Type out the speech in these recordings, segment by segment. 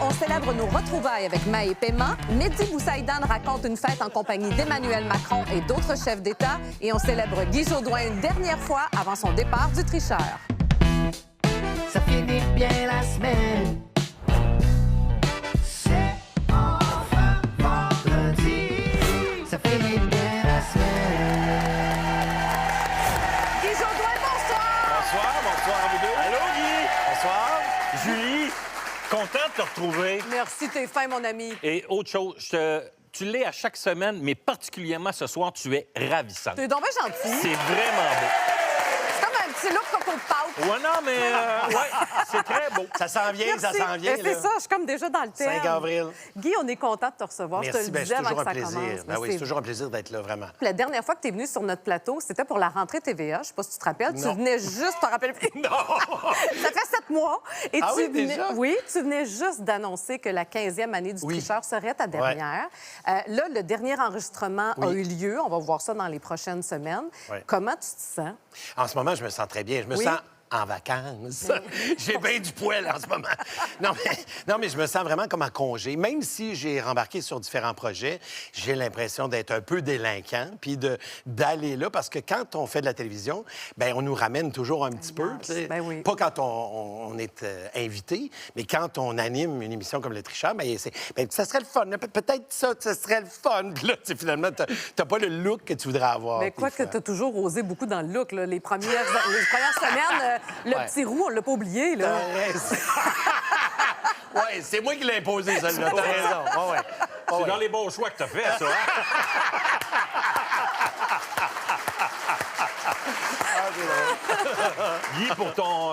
on célèbre nos retrouvailles avec Maë Paiement. Mehdi Boussaïdan raconte une fête en compagnie d'Emmanuel Macron et d'autres chefs d'État. Et on célèbre Guy Jodoin une dernière fois avant son départ du tricheur. Ça finit bien la semaine. C'est enfin vendredi. Ça finit bien la semaine. Guy Jodoin, bonsoir! Bonsoir à vous deux. Allô, Guy? Bonsoir. Julie, content de te retrouver. Merci, t'es fin, mon ami. Et autre chose, tu l'es à chaque semaine, mais particulièrement ce soir, tu es ravissante. T'es donc bien gentil. C'est vraiment beau. C'est comme un petit look coco de pâte. Ouais, non, mais c'est très beau. Ça s'en vient, ça Merci. s'en vient. C'est ça, je suis comme déjà dans le thème. 5 avril. Guy, on est content de te recevoir. je te Merci, le ben, disais c'est avant toujours que un ça plaisir. commence. Ben oui, c'est toujours un plaisir d'être là, vraiment. La dernière fois que tu es venu sur notre plateau, c'était pour la rentrée TVA. Je sais pas si tu te rappelles. Non. Tu venais juste, tu te rappelles plus? Non! Ça fait 7 mois. Et Ah tu oui, venais, déjà? oui, tu venais juste d'annoncer que la 15e année du Oui. tricheur serait ta dernière. Là, le dernier enregistrement a eu lieu. On va voir ça dans les prochaines semaines. Oui. Comment tu te sens? En ce moment, je me sens très bien. Je me Oui. sens en vacances. J'ai bien du poil en ce moment. Non, mais je me sens vraiment comme en congé. Même si j'ai rembarqué sur différents projets, j'ai l'impression d'être un peu délinquant, puis d'aller là, parce que quand on fait de la télévision, ben on nous ramène toujours un petit peu. Tu sais. Ben oui. Pas quand on est invité, mais quand on anime une émission comme Le Tricheur, ben, ça serait le fun. Peut-être ça serait le fun. Puis là, tu sais, finalement, t'as pas le look que tu voudrais avoir. Mais quoi des que fois. tu as toujours osé beaucoup dans le look. Là. Les premières semaines, le Ouais. petit roux, on l'a pas oublié. Là. Oui, c'est moi qui l'ai imposé, celle-là. T'as raison. Ouais. C'est dans les bons choix que tu as fait, ça. Hein? Guy, pour ton...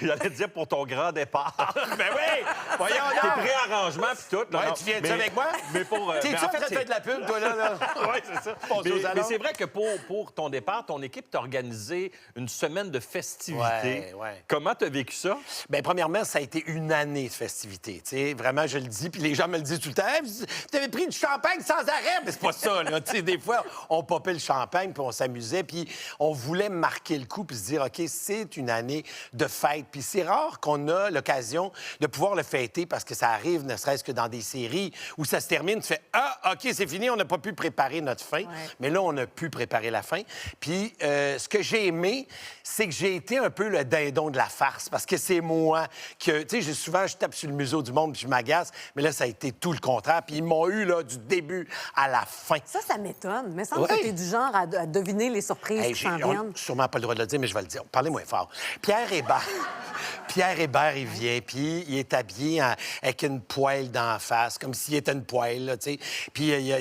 j'allais dire pour ton grand départ. Ben oui! Voyons Tes donc! préarrangements puis tout. Ouais, tu viens-tu avec moi? Mais pour... T'es-tu mais en train de faire de la pub, toi, là? Oui, c'est ça. Passe aux Mais annonces. c'est vrai que pour ton départ, ton équipe t'a organisé une semaine de festivités. Ouais. Comment t'as vécu ça? Bien, premièrement, ça a été une année de festivités. Tu sais, vraiment, je le dis, puis les gens me le disent tout le temps. Hey, tu avais pris du champagne sans arrêt. Mais c'est pas ça, là. Tu sais, des fois, on popait le champagne, puis on s'amusait, puis on voulait marquer le coup, puis se dire, OK, c'est une année de fête. Puis c'est rare qu'on a l'occasion de pouvoir le fêter parce que ça arrive, ne serait-ce que dans des séries où ça se termine, tu fais, ah, OK, c'est fini, on n'a pas pu préparer notre fin. Ouais. Mais là, on a pu préparer la fin. Puis ce que j'ai aimé, c'est que j'ai été un peu le dindon de la farce parce que c'est moi que, tu sais, souvent, je tape sur le museau du monde puis je m'agace, mais là, ça a été tout le contraire. Puis ils m'ont eu, là, du début à la fin. Ça m'étonne. Mais semble Ouais. que tu es du genre à deviner les surprises Hey, qui s'en on viennent. n'a sûrement pas le droit de le dire, mais je vais le dire. Parlez moins fort. Pierre Hébert, il vient, puis il est habillé avec une poêle d'en face, comme s'il était une poêle, là, tu sais. Puis il y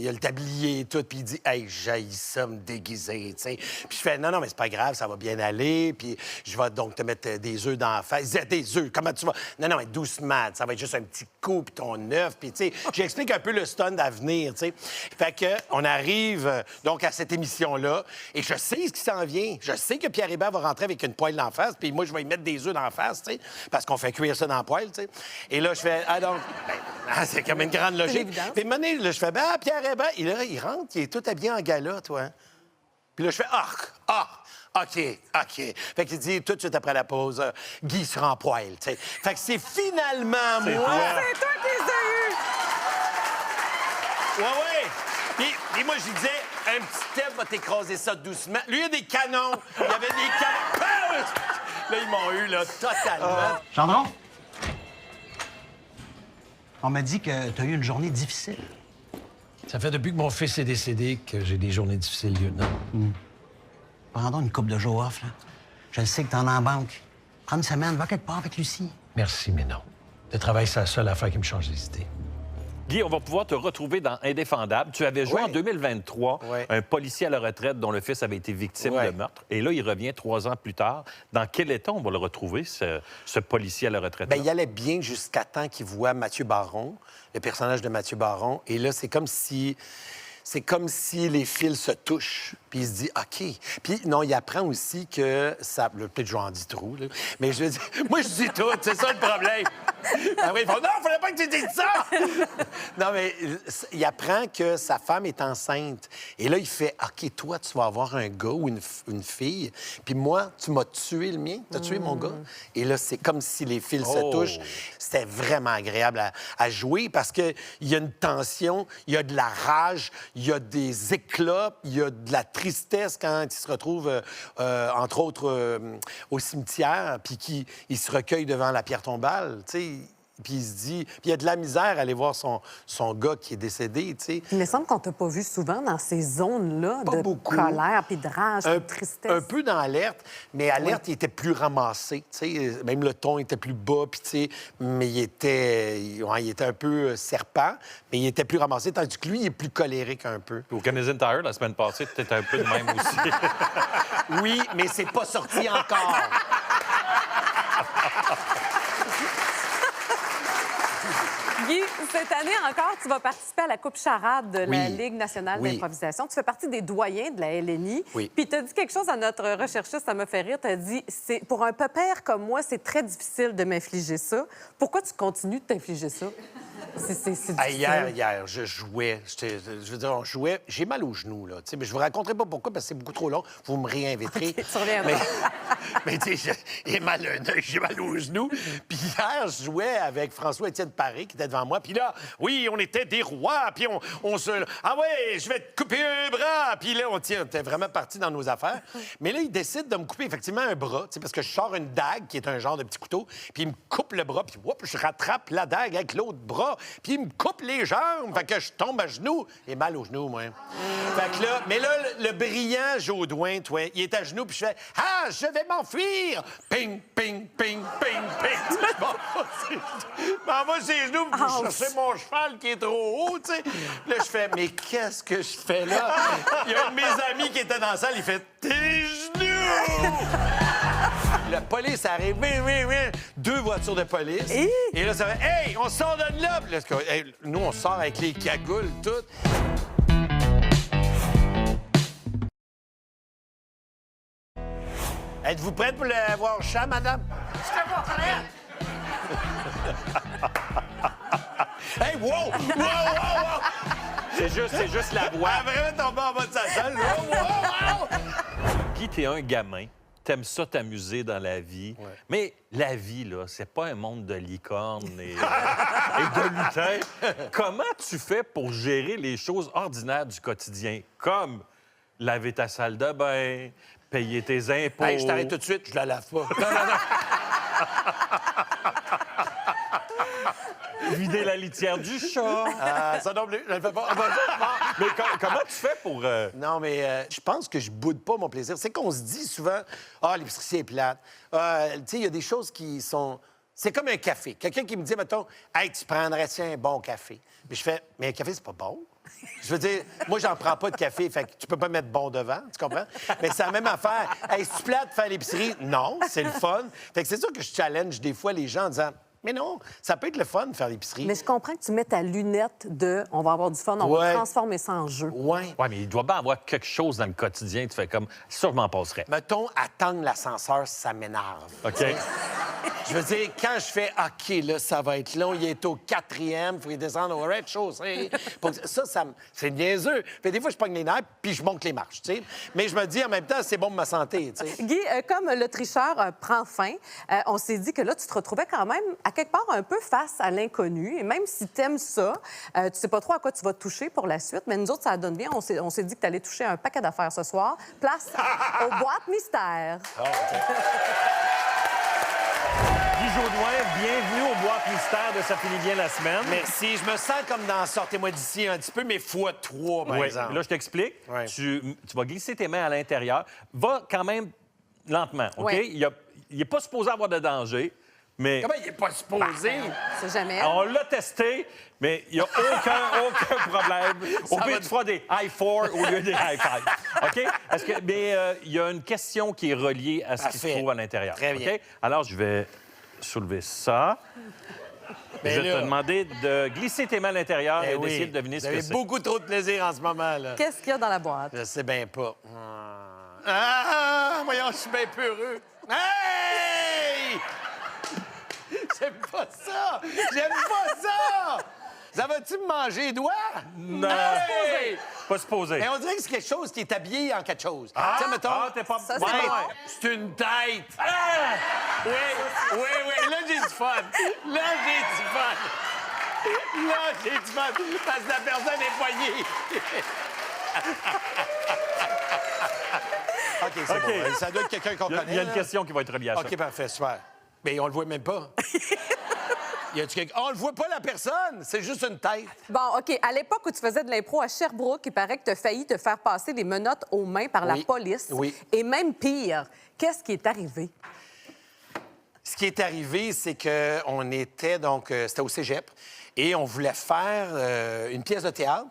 a le tablier et tout, puis il dit « Hey, j'haïs ça, me déguiser, tu sais. » Puis je fais « Non, mais c'est pas grave, ça va bien aller, puis je vais donc te mettre des œufs d'en face. » Il dit « Des œufs, comment tu vas? » Non, mais doucement, ça va être juste un petit coup, puis ton œuf, puis tu sais, j'explique un peu le stunt à venir, tu sais. Fait que on arrive donc à cette émission-là, et je sais ce qui s'en vient. Je sais que Pierre Hébert va rentrer avec une poêle d'en face, puis moi, je vais y mettre des œufs d'en face, tu sais, parce qu'on fait cuire ça dans la poêle, tu sais. Et là, je fais, donc, c'est comme une grande logique. évident. Puis, là, je fais, Pierre Hébert, il rentre, il est tout habillé en gala, toi. Puis là, je fais, OK. Fait qu'il dit tout de suite après la pause, Guy sera en poêle, tu sais. Fait que c'est finalement moi. toi. C'est toi qui les as eus! Ouais. Puis moi, je disais, un petit step va t'écraser ça doucement. Lui, il y a des canons. Il y avait des canons. Là, ils m'ont eu, là, totalement. Gendron? On m'a dit que tu as eu une journée difficile. Ça fait depuis que mon fils est décédé que j'ai des journées difficiles, lieutenant. Prends donc une coupe de jours off, là. Je le sais que t'en as en banque. Prends une semaine, va quelque part avec Lucie. Merci, mais non. Le travail, c'est la seule affaire qui me change les idées. Guy, on va pouvoir te retrouver dans Indéfendable. Tu avais joué Ouais. en 2023 Ouais. un policier à la retraite dont le fils avait été victime Ouais. de meurtre. Et là, il revient 3 ans plus tard. Dans quel état on va le retrouver, ce policier à la retraite? Bien, il allait bien jusqu'à temps qu'il voit Mathieu Baron, le personnage de Mathieu Baron. Et là, c'est comme si les fils se touchent. Puis il se dit, OK. Puis non, il apprend aussi que ça... Peut-être que j'en dis trop, là. Mais je veux dire, moi, je dis tout. C'est ça le problème. Après, ils font, non, il fallait pas que tu dises ça! Non, mais il apprend que sa femme est enceinte. Et là, il fait, OK, toi, tu vas avoir un gars ou une fille. Puis moi, tu m'as tué le mien. Tu as tué mon gars. Et là, c'est comme si les fils se touchent. C'était vraiment agréable à jouer parce qu'il y a une tension, il y a de la rage, il y a des éclats, il y a de la tristesse quand il se retrouve, entre autres, au cimetière, puis qu'il se recueille devant la pierre tombale, tu sais. Puis il se dit... Puis il y a de la misère à aller voir son gars qui est décédé, tu sais. Il me semble qu'on t'a pas vu souvent dans ces zones-là Pas de beaucoup. colère, puis de rage, puis de tristesse. Un peu dans Alerte, mais Alerte, il était plus ramassé, tu sais. Même le ton était plus bas, puis tu sais... Mais il était un peu serpent, mais il était plus ramassé, tandis que lui, il est plus colérique un peu. Au Canadian Tire, la semaine passée, tu étais un peu de même aussi. Oui, mais c'est pas sorti encore. Guy, cette année encore, tu vas participer à la Coupe Charade de la Oui. Ligue nationale Oui. d'improvisation. Tu fais partie des doyens de la LNI. Oui. Puis tu as dit quelque chose à notre recherchiste, ça m'a fait rire. Tu as dit, pour un pépère comme moi, c'est très difficile de m'infliger ça. Pourquoi tu continues de t'infliger ça? C'est difficile. Hier, je jouais. Je veux dire, on jouait. J'ai mal aux genoux, là. Tu sais, mais je vous raconterai pas pourquoi, parce que c'est beaucoup trop long. Vous me réinviterez. OK, tu reviendras. Mais tu sais, j'ai mal à un œil, j'ai mal aux genoux. Puis hier, je jouais avec François-Étienne Paré, qui était devant moi. Puis là, oui, on était des rois. Puis on se... Ah ouais, je vais te couper un bras. Puis là, on était vraiment partis dans nos affaires. Mais là, il décide de me couper effectivement un bras, tu sais, parce que je sors une dague, qui est un genre de petit couteau. Puis il me coupe le bras. Puis whoop, je rattrape la dague avec l'autre bras. Puis il me coupe les jambes. Fait que je tombe à genoux. J'ai mal aux genoux, moi. Fait que là... Mais là, le brillant Jodoin, toi, il est à genoux. Puis je fais, ah, je vais m'enfuir. Ping, ping, ping, ping, ping. Je m'en vais ses genoux pour chercher mon cheval qui est trop haut, tu sais. Là, je fais, mais qu'est-ce que je fais là? Il y a un de mes amis qui était dans la salle, il fait, tes genoux! La police arrive, oui. 2 voitures de police. Et là, ça fait, hey, on sort de là! Puis là, hey, nous, on sort avec les cagoules, tout. Êtes-vous prête pour le voir au chat, madame? Je te vois prête! Hey, wow! C'est juste la voix. Elle a vraiment tombé en bas de sa salle. Wow! Guy, t'es un gamin. T'aimes ça t'amuser dans la vie. Ouais. Mais la vie, là, c'est pas un monde de licornes et de lutins. Comment tu fais pour gérer les choses ordinaires du quotidien, comme laver ta salle de bain, payer tes impôts? Hey, je t'arrête tout de suite, je la lave pas. Vider la litière du chat. Ça non plus, je le fais pas. Mais comment tu fais pour... Non, mais je pense que je boude pas mon plaisir. C'est qu'on se dit souvent, ah, l'épicerie, c'est plate. Tu sais, il y a des choses qui sont... C'est comme un café. Quelqu'un qui me dit, mettons, hey, tu prendrais-tu un bon café? Mais je fais, mais un café, c'est pas bon. Je veux dire, moi, j'en prends pas de café, fait que tu peux pas mettre bon devant, tu comprends? Mais c'est la même affaire. Hey, est-ce plate de faire l'épicerie? Non, c'est le fun. Fait que c'est sûr que je challenge des fois les gens en disant, mais non, ça peut être le fun de faire l'épicerie. Mais je comprends que tu mets ta lunette de « on va avoir du fun, on va transformer ça en jeu ». Ouais. Ouais, mais il doit bien avoir quelque chose dans le quotidien. Tu fais comme, ça, je m'en passerais. Mettons, attendre l'ascenseur, ça m'énerve. OK? Je veux dire, quand je fais OK, là, ça va être long, il est au 4e, il faut y descendre au rez-de-chaussée. C'est niaiseux. Puis des fois, je pogne les nerfs, puis je monte les marches, tu sais. Mais je me dis, en même temps, c'est bon pour ma santé, tu sais. Guy, comme le tricheur prend fin, on s'est dit que là, tu te retrouvais quand même, à quelque part, un peu face à l'inconnu. Et même si t'aimes ça, tu sais pas trop à quoi tu vas te toucher pour la suite, mais nous autres, ça donne bien. On s'est dit que t'allais toucher un paquet d'affaires ce soir. Place aux boîtes mystères. Guy Jodoin, bienvenue aux boîtes mystères de Ça finit bien la semaine. Merci. Je me sens comme dans Sortez-moi d'ici un petit peu, mais fois 3, par Oui. exemple. Là, je t'explique. Ouais. Tu vas glisser tes mains à l'intérieur. Va quand même lentement, OK? Ouais. Il n'est pas supposé avoir de danger, mais... Comment il n'est pas supposé? C'est jamais. On l'a testé, mais il n'y a aucun problème. Au pire, tu feras des high four au lieu des high five. OK? Mais il y a une question qui est reliée à ce qui se Parfait. trouve à l'intérieur. Très bien. OK? Alors, je vais soulever ça. Ben Je vais là. te demander de glisser tes mains à l'intérieur Eh et oui. d'essayer de deviner ce Vous que avez c'est. beaucoup trop de plaisir en ce moment, là. Qu'est-ce qu'il y a dans la boîte? Je sais bien pas. Voyons, je suis bien peureux. Hey! J'aime pas ça! J'aime pas ça! Ça va-tu me manger les doigts? Non. Hey! Pas supposé. Mais on dirait que c'est quelque chose qui est habillé en quelque chose. Ah! Tu sais, mettons... Ah, t'es pas... Ça, c'est Ouais, bon. c'est une tête. Ah! Oui, oui, oui. Là, j'ai du fun. Là, j'ai du fun. Là, j'ai du fun. Parce que la personne est poignée. OK, c'est OK. bon. Ça doit être quelqu'un qu'on connaît. Il y a une là. question qui va être reliée à ça. OK, parfait, super. Mais on le voit même pas. Y a-tu quelqu'un... On le voit pas, la personne. C'est juste une tête. Bon, OK. À l'époque où tu faisais de l'impro à Sherbrooke, il paraît que tu as failli te faire passer des menottes aux mains par la Oui. police. Oui. Et même pire, qu'est-ce qui est arrivé? Ce qui est arrivé, c'est qu'on était, donc, c'était au cégep, et on voulait faire une pièce de théâtre.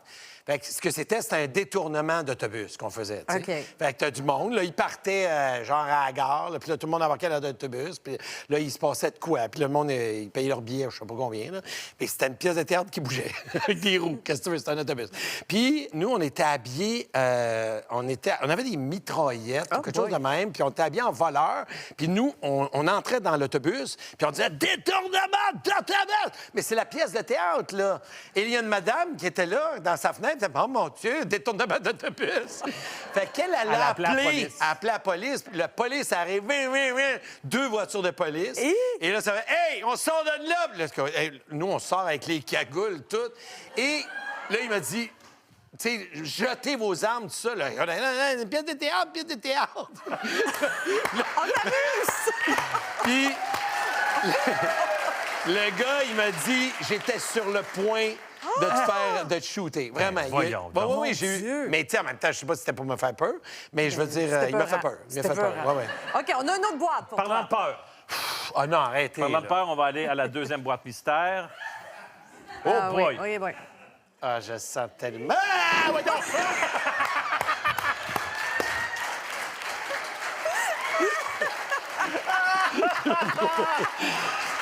Fait que ce que c'était un détournement d'autobus qu'on faisait. Tu sais. OK. Fait que t'as du monde, là, ils partaient genre à la gare, là, puis là, tout le monde embarquait dans l'autobus, puis là, il se passait de quoi. Puis le monde, ils payaient leur billet, je sais pas combien, là. Puis c'était une pièce de théâtre qui bougeait, avec des roues. Qu'est-ce que tu veux, c'était un autobus. Puis nous, on était habillés, on avait des mitraillettes, Oh quelque boy. chose de même, puis on était habillés en voleurs. Puis nous, on entrait dans l'autobus, puis on disait « Détournement d'autobus! » Mais c'est la pièce de théâtre, là. Et il y a une madame qui était là, dans sa fenêtre, elle disait « Oh mon Dieu, détournement d'autobus! » Fait qu'elle allait Elle a appelé la appeler, police. appeler la police, puis la police arrive, deux voitures de police. Et là, ça fait « Hey, on sort de là! » Puis là, hey, nous, on sort avec les cagoules, tout. Et là, il m'a dit... Tu sais, jetez vos armes, tout ça. Là. Une pièce de théâtre, pièce de théâtre. On t'amuse! Puis, le gars, il m'a dit, j'étais sur le point de te shooter. Vraiment. voyons Oui, donc. oui, j'ai eu. Dieu. Mais, tu sais, en même temps, je sais pas si c'était pour me faire peur, mais je veux dire, C'était il m'a fait peurant. peur. Il m'a C'était fait peur. peurant. Ouais, ouais. OK, on a une autre boîte pour Parlant toi. de peur. Ah non, arrêtez. Parlant de là. peur, on va aller à la deuxième boîte mystère. Oh Ah, boy! Oui, oui. Ah, je sens tellement. Ah, voyons!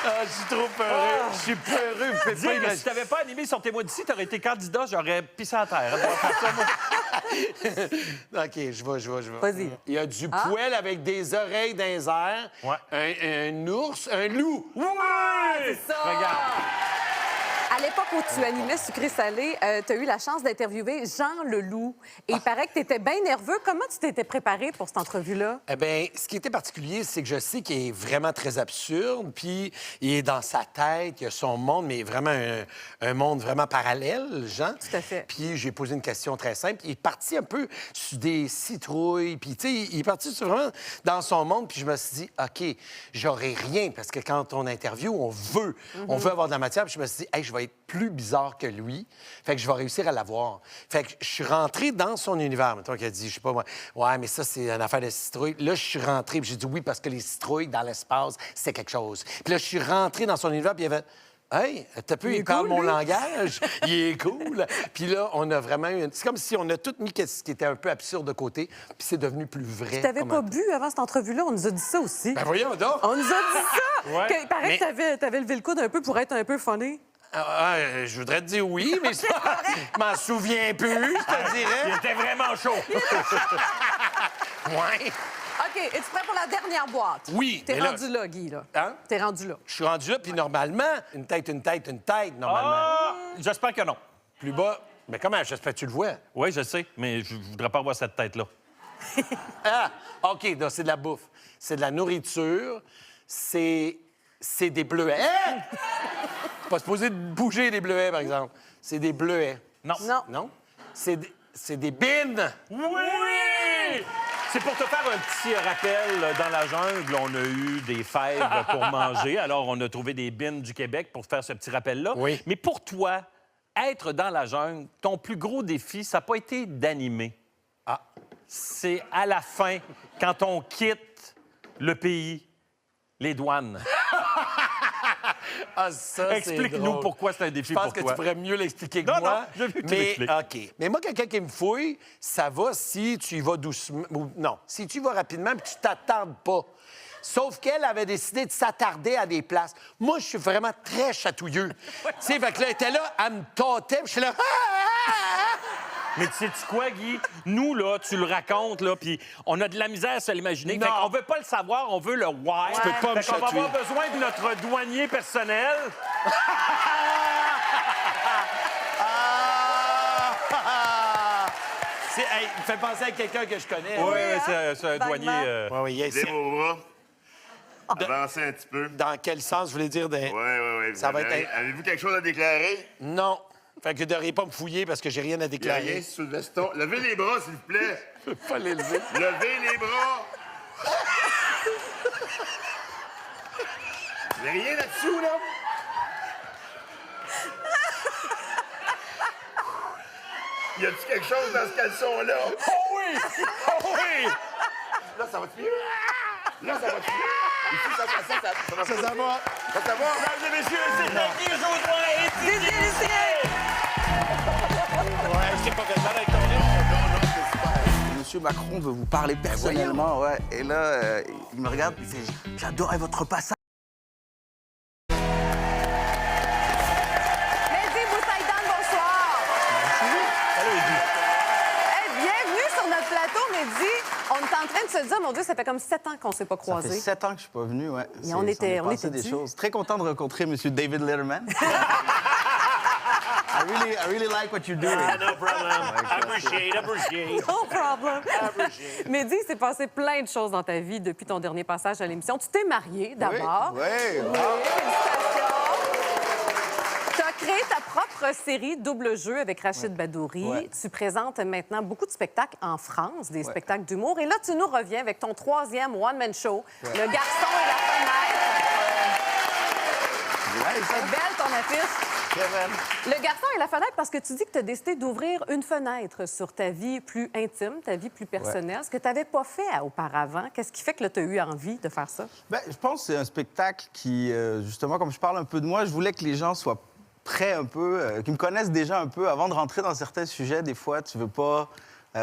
Ah, je suis trop peureux. Je suis peureux. Vous pouvez Dis, pas mais imaginer. si t'avais pas animé Sortez-moi d'ici, t'aurais été candidat, j'aurais pissé à terre. On va faire ça, moi. OK, je vais. Vas-y. Il y a du poêle avec des oreilles dans les airs. Ouais. Un ours, un loup. Oui! Ça! Regarde. À l'époque où tu animais Sucré-Salé, tu as eu la chance d'interviewer Jean Leloup. Et il paraît que tu étais bien nerveux. Comment tu t'étais préparé pour cette entrevue-là? Eh bien, ce qui était particulier, c'est que je sais qu'il est vraiment très absurde, puis il est dans sa tête, il a son monde, mais vraiment un monde vraiment parallèle, Jean. Tout à fait. Puis j'ai posé une question très simple. Il est parti un peu sur des citrouilles, puis tu sais, il est parti vraiment dans son monde, puis je me suis dit, OK, j'aurai rien, parce que quand on interview, on veut avoir de la matière, puis je me suis dit, hey, je vais être plus bizarre que lui, fait que je vais réussir à l'avoir. Fait que je suis rentré dans son univers. Mettons qu'il a dit, je sais pas moi, ouais, mais ça, c'est une affaire de citrouilles. Là, je suis rentré, puis j'ai dit oui, parce que les citrouilles dans l'espace, c'est quelque chose. Puis là, je suis rentré dans son univers, puis il avait. Hey, t'as pu, il parle cool, mon lui. langage, il est cool. Puis là, on a vraiment eu. C'est comme si on a tout mis ce qui était un peu absurde de côté, puis c'est devenu plus vrai. Tu n'avais comme pas un- bu avant cette entrevue-là? On nous a dit ça aussi. Ben voyons donc! On nous a dit ça! Ouais. Il paraît Mais- que tu avais levé le coude un peu pour être un peu funny. Ah, je voudrais te dire oui, mais ça, je m'en souviens plus, je te Il dirais. était vraiment chaud. Ouais. OK, es-tu prêt pour la dernière boîte? Oui, T'es mais là- rendu là, Guy, là. Hein? T'es rendu là. Je suis rendu là, puis normalement, une tête, normalement. Ah! J'espère que non. Plus bas. Mais comment? J'espère que tu le vois. Oui, je sais, mais je voudrais pas avoir cette tête-là. Ah! OK, donc c'est de la bouffe. C'est de la nourriture. C'est des bleuets. Hein? Pas supposé de bouger les bleuets, par exemple. C'est des bleuets. Non. Non. Non? C'est des bines. Oui! C'est pour te faire un petit rappel. Dans la jungle, on a eu des fèves pour manger. Alors, on a trouvé des bines du Québec pour faire ce petit rappel-là. Oui. Mais pour toi, être dans la jungle, ton plus gros défi, ça n'a pas été d'animer. Ah. C'est à la fin, quand on quitte le pays, les douanes. Ah, ça, c'est Explique-nous drôle. pourquoi c'est un défi Je pense pour que toi. tu pourrais mieux l'expliquer que Non, moi. non, je veux que tu mais, l'expliques. OK. Mais moi, quelqu'un qui me fouille, ça va si tu y vas doucement. Ou non, si tu y vas rapidement puis tu t'attardes pas. Sauf qu'elle avait décidé de s'attarder à des places. Moi, je suis vraiment très chatouilleux. Tu sais, fait que là, elle était là, elle me tâtait, puis je suis là... Mais tu sais-tu quoi, Guy? Nous, là, tu le racontes, là, puis on a de la misère à se l'imaginer. Fait qu'on veut pas le savoir, on veut le why. Tu peux pas me Fait qu'on va chatouiller. avoir besoin de notre douanier personnel. Hey, il me fait penser à quelqu'un que je connais. Oui, hein? c'est un douanier... Ouais, oui, Levez vos bras. Avancez un petit peu. Dans quel sens, je voulais dire? Oui. Ça va être- Avez-vous quelque chose à déclarer? Non. Fait que ne devriez pas me fouiller parce que j'ai rien à Il n'y a déclarer. rien sous le veston. Levez les bras, s'il vous plaît. Je peux pas l'élever. Levez les bras. Vous n'avez rien là-dessous, là? Y a-tu quelque chose dans ce caleçon-là? Oh oui! Oh oui! Là, ça va-tu mieux? Là, ça va-tu mieux? Ici, ça va. Ça va. Ça va? Mesdames et messieurs, c'est Guy Jodoin et Des initiés! Ouais, je sais pas fait mal avec ton livre. Monsieur Macron veut vous parler personnellement, ouais. Et là, il me regarde, il fait « J'adorais votre passage. Mehdi Boussaïdan, bonsoir! Hey, bienvenue sur notre plateau, Mehdi. On est en train de se dire, mon Dieu, ça fait comme 7 ans qu'on ne s'est pas » Ça fait croisés. 7 ans que je suis pas venu, ouais. Et on était des dû. choses. Très content de rencontrer Monsieur David Letterman. I really like what you're doing. No problem. Appreciate. No problem. Mehdi, il s'est passé plein de choses dans ta vie depuis ton dernier passage à l'émission. Tu t'es marié, d'abord. Oui. Félicitations. Tu as créé ta propre série Double Jeu avec Rachid Badouri. Ouais. Tu présentes maintenant beaucoup de spectacles en France, des spectacles d'humour. Et là, tu nous reviens avec ton 3e one-man show, Le Garçon et la Fenêtre. C'est belle ton affiche. Le Garçon et la Fenêtre, parce que tu dis que tu as décidé d'ouvrir une fenêtre sur ta vie plus intime, ta vie plus personnelle, ce que tu n'avais pas fait auparavant. Qu'est-ce qui fait que tu as eu envie de faire ça? Ben, je pense que c'est un spectacle qui, justement, comme je parle un peu de moi, je voulais que les gens soient prêts un peu, qu'ils me connaissent déjà un peu avant de rentrer dans certains sujets. Des fois, tu veux pas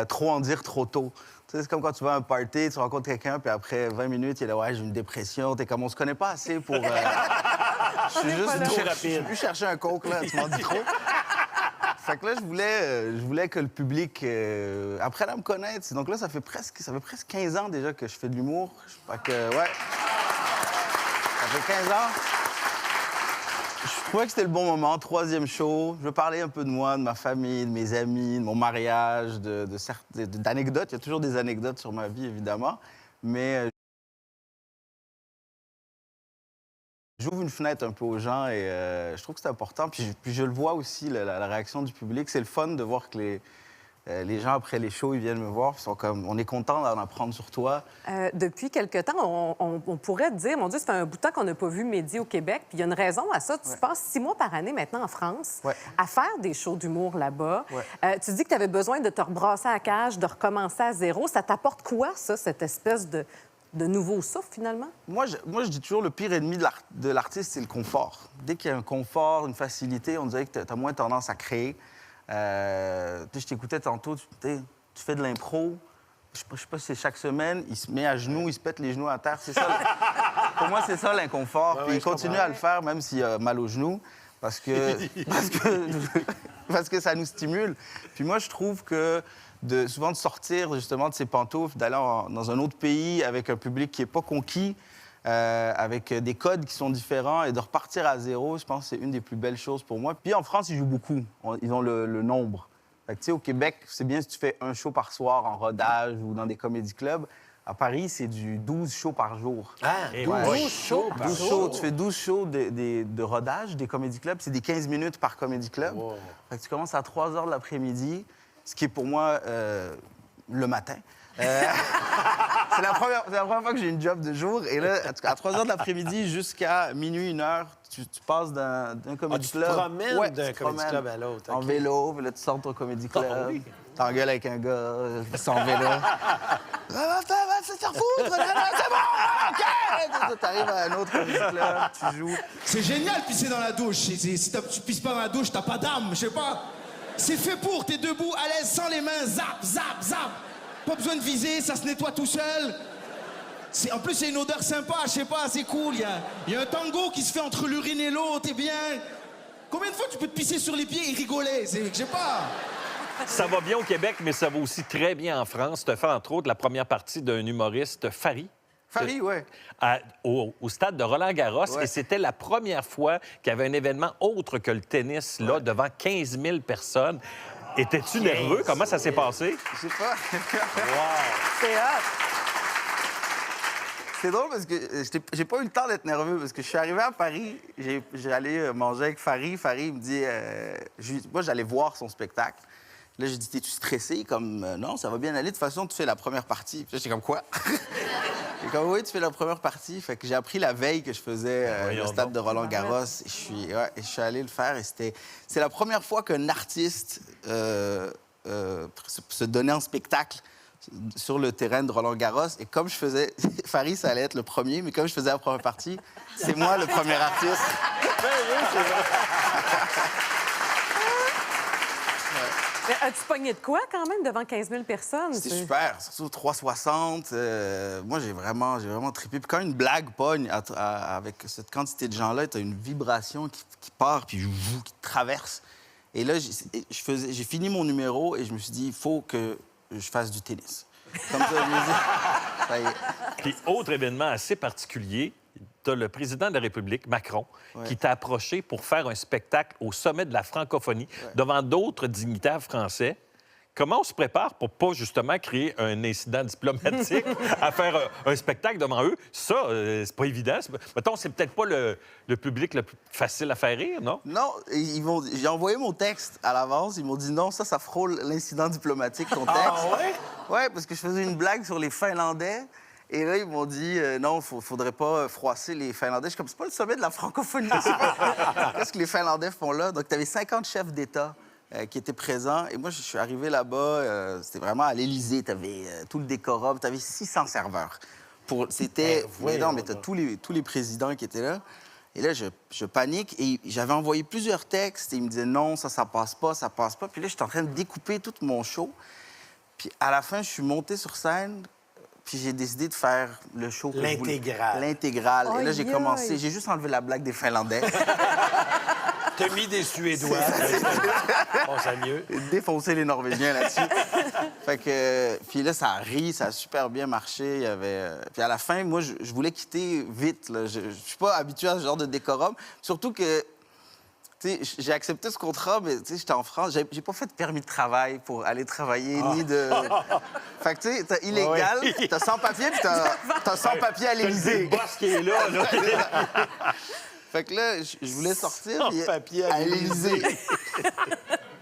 trop en dire trop tôt. Tu sais, c'est comme quand tu vas à un party, tu rencontres quelqu'un, puis après 20 minutes, il est là, ouais, j'ai une dépression. T'es comme, on se connaît pas assez pour. Je suis juste chercher un coke, là, tu m'en dis trop. Fait que là, je voulais que le public apprenne à me connaître. Donc là, ça fait presque 15 ans déjà que je fais de l'humour. Fait que, ouais. Ça fait 15 ans. Je trouvais que c'était le bon moment. 3e show. Je veux parler un peu de moi, de ma famille, de mes amis, de mon mariage, d'anecdotes. Il y a toujours des anecdotes sur ma vie, évidemment. Mais j'ouvre une fenêtre un peu aux gens et je trouve que c'est important. Puis je le vois aussi, la réaction du public. C'est le fun de voir que les gens, après les shows, ils viennent me voir. Ils sont comme, on est content d'en apprendre sur toi. Depuis quelque temps, on pourrait te dire, mon Dieu, c'est un bout de temps qu'on n'a pas vu Mehdi au Québec. Puis il y a une raison à ça. Tu passes 6 mois par année maintenant en France à faire des shows d'humour là-bas. Tu dis que tu avais besoin de te rebrasser à la cage, de recommencer à zéro. Ça t'apporte quoi, ça, cette espèce de nouveau souffle, finalement? Moi, je dis toujours, le pire ennemi de l'artiste, c'est le confort. Dès qu'il y a un confort, une facilité, on dirait que tu as moins tendance à créer. Je t'écoutais tantôt, tu fais de l'impro. Je sais pas si c'est chaque semaine, il se met à genoux, il se pète les genoux à terre. C'est ça. Pour moi, c'est ça l'inconfort. Puis il continue à le faire, même s'il a mal aux genoux, parce que ça nous stimule. Puis moi, je trouve que souvent de sortir justement de ses pantoufles, d'aller dans un autre pays avec un public qui n'est pas conquis, avec des codes qui sont différents et de repartir à zéro, je pense que c'est une des plus belles choses pour moi. Puis en France, ils jouent beaucoup. Ils ont le nombre. Fait que, tu sais, au Québec, c'est bien si tu fais un show par soir en rodage ou dans des comédie clubs. À Paris, c'est du 12 shows par jour. Ah, 12 shows par 12 shows. Tu fais 12 shows de rodage des comédie clubs. C'est des 15 minutes par comédie club. Wow. Fait que tu commences à 3 heures de l'après-midi, ce qui est pour moi le matin. C'est la première fois que j'ai une job de jour. Et là, à 3 heures de l'après-midi jusqu'à minuit, 1 heure, tu passes d'un comédie tu club. te promènes Ouais, d'un tu te comédie promènes club à l'autre. En OK. vélo, puis là, tu sors de ton comédie club. oui. T'engueules avec un gars, sans vélo. Va se faire foutre! Là, c'est bon! OK! T'arrives à un autre comédie club, tu joues. C'est génial de pisser dans la douche. Si tu pisses pas dans la douche, t'as pas d'âme, je sais pas. C'est fait pour, t'es debout, à l'aise, sans les mains, zap, zap, zap. Pas besoin de viser, ça se nettoie tout seul. En plus, c'est une odeur sympa, je sais pas, c'est cool. Il y a un tango qui se fait entre l'urine et l'eau, t'es bien. Combien de fois tu peux te pisser sur les pieds et rigoler? Je sais pas. Ça va bien au Québec, mais ça va aussi très bien en France. Tu as fait, entre autres, la première partie d'un humoriste, Fary. Farid, ouais. Au stade de Roland-Garros. Ouais. Et c'était la première fois qu'il y avait un événement autre que le tennis, là, devant 15 000 personnes. Étais-tu nerveux? Comment ça s'est passé? Je sais pas. C'est hot. C'est drôle parce que j'ai pas eu le temps d'être nerveux parce que je suis arrivé à Paris, j'allais manger avec Farid. Farid il me dit, moi j'allais voir son spectacle. Là j'ai dit, t'es-tu stressé? Comme non, ça va bien aller. De toute façon, tu fais la première partie. Puis là j'étais comme quoi? J'ai comme oui, tu fais la première partie. Fait que j'ai appris la veille que je faisais le stade de Roland-Garros. Et je suis allé le faire et c'est la première fois qu'un artiste se donnait en spectacle sur le terrain de Roland-Garros. Et comme je faisais... Farid, ça allait être le premier, mais comme je faisais la première partie, c'est moi le premier artiste. Mais as-tu pogné de quoi, quand même, devant 15 000 personnes? C'était super, surtout 360. Moi, j'ai vraiment trippé. Puis quand une blague pogne avec cette quantité de gens-là, t'as une vibration qui part, puis qui te traverse. Et là, j'ai fini mon numéro et je me suis dit, il faut que je fasse du tennis. Comme ça, je me dis, ça y est. Puis, autre événement assez particulier, tu as le président de la République, Macron, qui t'a approché pour faire un spectacle au sommet de la francophonie devant d'autres dignitaires français. Comment on se prépare pour pas, justement, créer un incident diplomatique à faire un spectacle devant eux? Ça, c'est pas évident. Mettons, c'est peut-être pas le public le plus facile à faire rire, non? Non, j'ai envoyé mon texte à l'avance. Ils m'ont dit non, ça frôle l'incident diplomatique, ton texte. Ah ouais? Ouais, parce que je faisais une blague sur les Finlandais. Et là, ils m'ont dit non, faudrait pas froisser les Finlandais. Je suis comme, c'est pas le sommet de la francophonie. Qu'est-ce que les Finlandais font là? Donc, tu avais 50 chefs d'État qui étaient présents. Et moi, je suis arrivé là-bas, c'était vraiment à l'Élysée. Tu avais tout le décorum, tu avais 600 serveurs. C'était... mais non, mais tu as tous les présidents qui étaient là. Et là, je panique. Et j'avais envoyé plusieurs textes. Et ils me disaient non, ça passe pas, ça passe pas. Puis là, j'étais en train de découper tout mon show. Puis à la fin, je suis monté sur scène. Puis j'ai décidé de faire le show que je voulais. L'intégrale. Et là, j'ai commencé. J'ai juste enlevé la blague des Finlandais. T'as mis des Suédois. On sait mieux. Défoncer les Norvégiens là-dessus. Fait que... Puis là, ça a ri, ça a super bien marché. Il y avait... Puis à la fin, moi, je voulais quitter vite. Là. Je suis pas habitué à ce genre de décorum. Surtout que... J'ai accepté ce contrat, mais j'étais en France. J'ai pas fait de permis de travail pour aller travailler, ni de... Fait que, tu sais, t'as illégal, t'as sans papier, puis t'as sans papier à l'Élysée. Le boss qui est là. Fait que là, je voulais sortir Sans papier à l'Élysée.